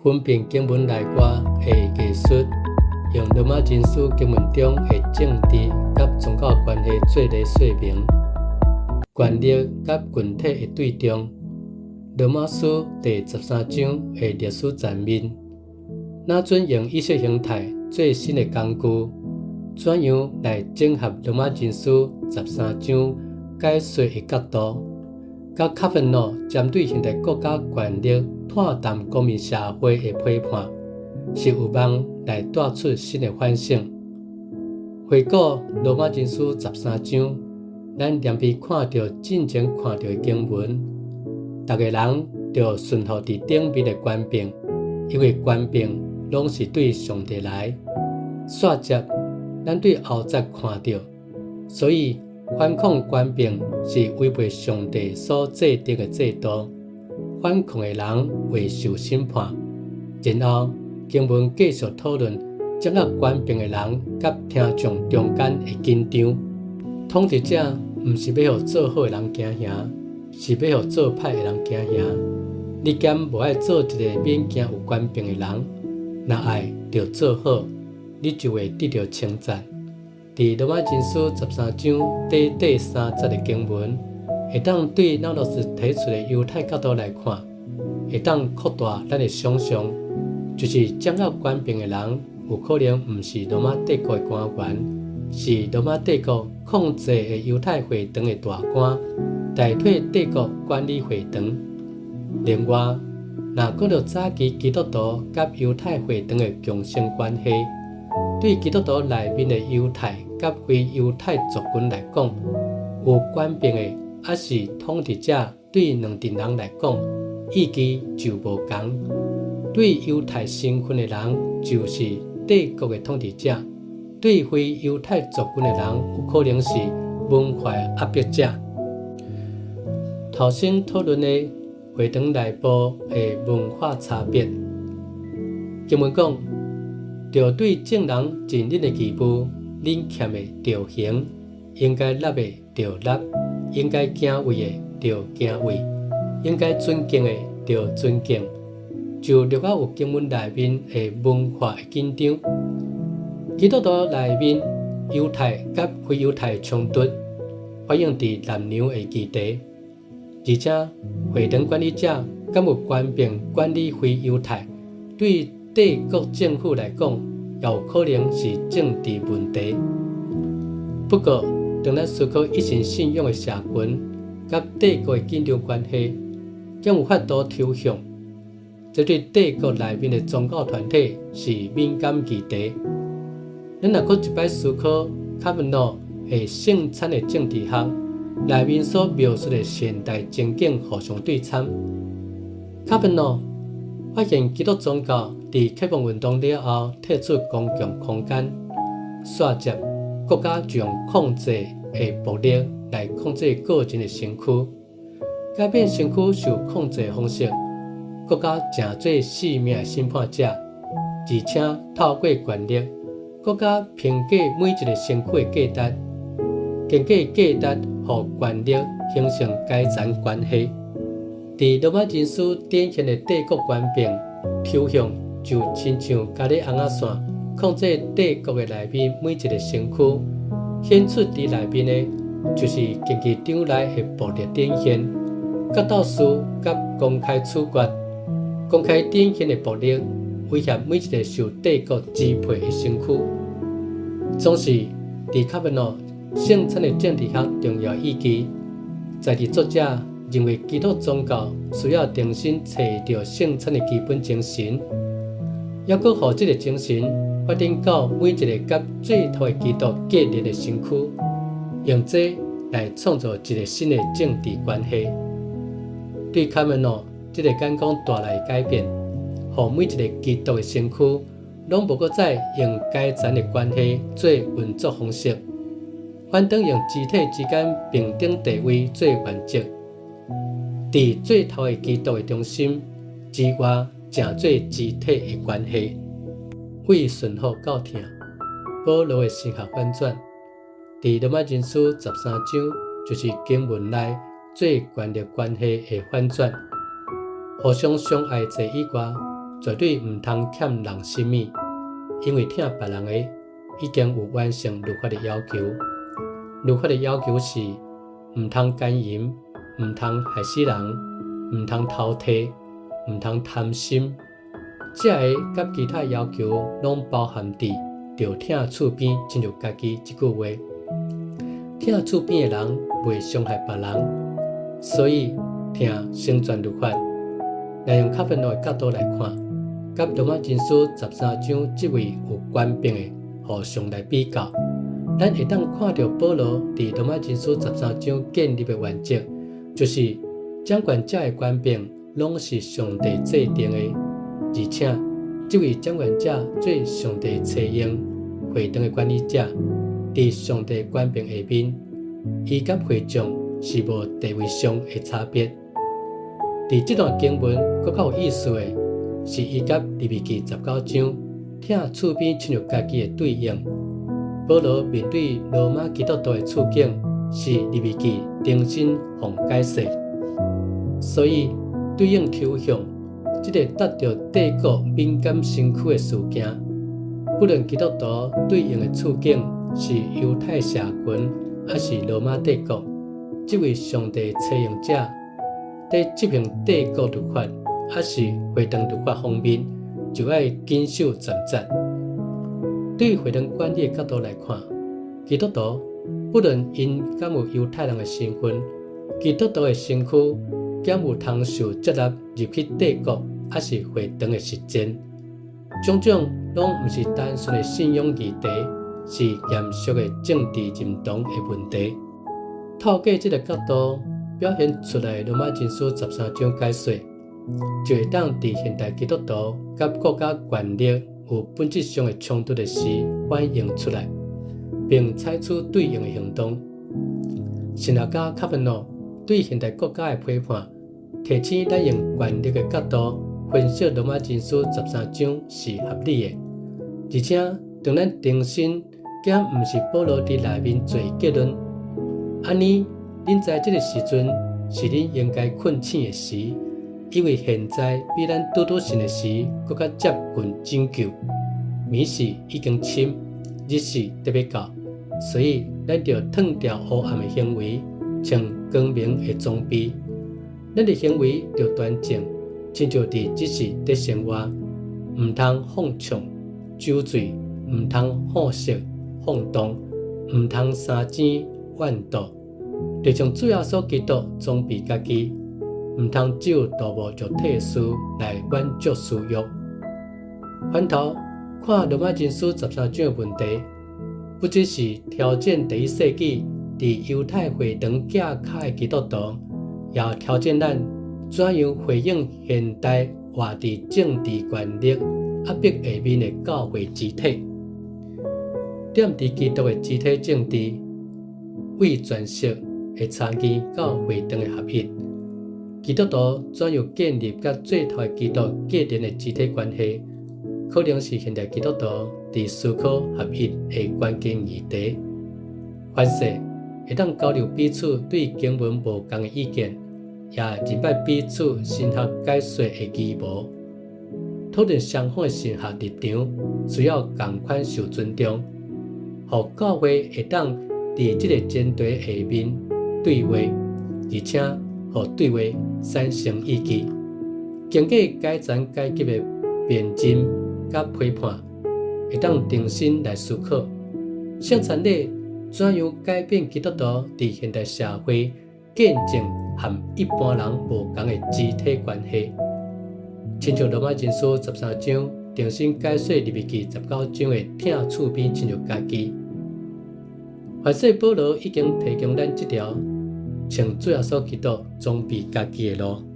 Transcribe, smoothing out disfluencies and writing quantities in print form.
分辨经文内外的艺术，用罗马人书经文中的政治甲宗教关系做个说明。权力甲群体的对象，罗马书第13章的历史层面，哪准用意识形态做新的工具，怎样来整合罗马人书13章解说的角度，甲卡芬诺针对现代国家权力破淡公民社会的批判，是有望来带出新的反省。回顾罗马人书13章，咱连续看到进前看到的经文，逐个人就顺服伫顶面的权柄，因为权柄拢是对上帝来。煞接，咱对后再看到，所以反抗权柄是违背上帝所制定的制度，反抗的人会受审判。然后经文继续讨论掌握权柄的人甲听众中间的紧张。统治者毋是要互做好的人行侠，是要互做歹的人行侠。你兼无爱做一个勉强有权柄的人，若爱就做好，你就会得到称赞。伫罗马人书13章第3节的经文，会当对咱老师提出的犹太角度来看，会当扩大咱的想象，就是掌握权柄的人，有可能毋是罗马帝国的官员，是罗马帝国控制的犹太会堂的大官，代替帝国管理会堂。另外，若讲到早期基督徒甲犹太会堂的共生关系，对基督徒内面的犹太甲非犹太族群来讲，有权柄的还是统治者，对两群人来讲，意义就无同。对犹太身份的人，就是帝国的统治者；对非犹太族群的人，有可能是文化压迫者。头先讨论的会堂内部的文化差别，经文讲，着对众人尽恁的义务，恁欠的着还，应该纳的着纳，应该敬畏的着敬畏，应该尊敬的着尊敬。就略较有经文内面的文化的紧张。基督徒内面犹太甲非犹太的冲突，反映伫男女的议题。而且会堂管理者敢有权柄管理非犹太，对帝国政府来讲，也有可能是政治问题。不过，当咱思考一心信仰的社群甲帝国的紧张关系，将有法度抽象。这对帝国内面的宗教团体是敏感议题。咱若搁一摆思考卡文诺的圣餐的政治学内面所描述的现代情景互相对参，卡文诺发现基督宗教伫启蒙运动了后退出公共空间，煞接国家就用控制的暴力来控制个人的身躯，改变身躯受控制的方式。国家成做生命的审判者，而且透过权力，国家评价每一个身躯的价值，经过价值互权力形成阶层关系。伫罗马人书典型的帝国权柄抽象，就亲像家咧红仔线控制帝国的内面每一个身躯，显出伫内面的，就是竞技场内的暴力展现、角斗士甲公开处决。公开展现的暴力威胁每一个受帝国支配的身躯，总是伫卡文诺圣餐的政治学重要意义。在地作者认为，基督宗教需要重新找到圣餐的基本精神，也搁互这个精神发展到每一个甲最头的基督结连的身躯，用这来创造一个新的政治关系。对卡文诺这个眼光带来的改变，互每一个基督的身躯，拢无搁再用阶层的关系做运作方式，反倒用肢体之间平等地位做原则。伫最头的基督的中心之外，成做肢体的关系。为顺服到听，保罗的神学反转，伫罗马人书13章，就是经文内做权力关系的反转。互相相爱者以外，绝对毋通欠人什么，因为听别人的已经有完成律法的要求。律法的要求是毋通奸淫，毋通害死人，毋通偷摕，毋通贪心。这个甲其他要求拢包含伫着听厝边亲像家己这句话。听厝边的人袂伤害别人，所以听成全律法。来用卡芬诺的角度来看，甲罗马经书13章这位有权柄的互相来比较，咱会当看到保罗伫罗马经书13章建立的原则，就是掌权者的权柄拢是上帝制定的，而且这位掌权者做上帝册用会堂的管理者，伫上帝权柄下面，伊甲会众是无地位上的差别。伫这段经文更较有意思的是，伊甲利未记19章听厝边亲像家己的对应。保罗面对罗马基督徒的处境是利未记重新奉解释，所以对应抽象这个达到帝国敏感身躯的事件，不论基督徒对应的处境是犹太社群还是罗马帝国，这位上帝册用者在执行帝国律法还是会堂律法方面，就要谨守严责。对于会堂管理的角度来看，基督徒不论因敢有犹太人的身份，基督徒的身躯敢有通受接纳入去帝国还是会堂的实践，种种拢不是单纯的信仰议题，是严肃的政治认同的问题。透过这个角度表现出来，罗马经书13章解说，就会当伫现代基督徒甲国家权力有本质上的冲突的时反映出来，并采取对应的行动。神学家卡芬诺对现代国家的批判，提醒咱用权力的角度分析罗马经书13章是合理的，而且当咱重新减毋是保罗伫内面做结论，安尼。恁在这个时阵是恁应该困醒的时，因为现在比咱拄拄神的时更加接近拯救。暝时已经深，日时特别到，所以咱着脱掉黑暗的行为，穿光明的装备。咱的行为着端正，亲像伫日时在生活，毋通放纵、酒醉，毋通好色、放荡，毋通三更怨妒。就像主耶稣基督装备家己，毋通只有道务就替事来满足私欲。反头看罗马经书13章的问题，不只是挑战第1世纪伫犹太会堂架卡的基督徒，也挑战咱怎样回应现代活伫政治权力压迫下面的教会肢体。踮伫基督的肢体政治，为全息会参见到会堂的合一。基督徒怎样建立甲最头的基督个人的肢体关系，可能是现代基督徒伫思考合一的关键议题。凡事会当交流彼此对经文无同的意见，也明白彼此神学解说的义务。讨论相反的神学立场，需要同款受尊重，互教会会当伫这个前提下面对话，而且互对话产生意义。经过改善改革的辩证甲批判，会当重新来思考圣餐礼怎样改变基督徒伫现代社会见证和一般人无同的肢体关系。亲像罗马经书13章重新解说利未记19章的听厝边亲像家己。凡说保罗已经提供咱这条，像主耶稣基督装备家己的路。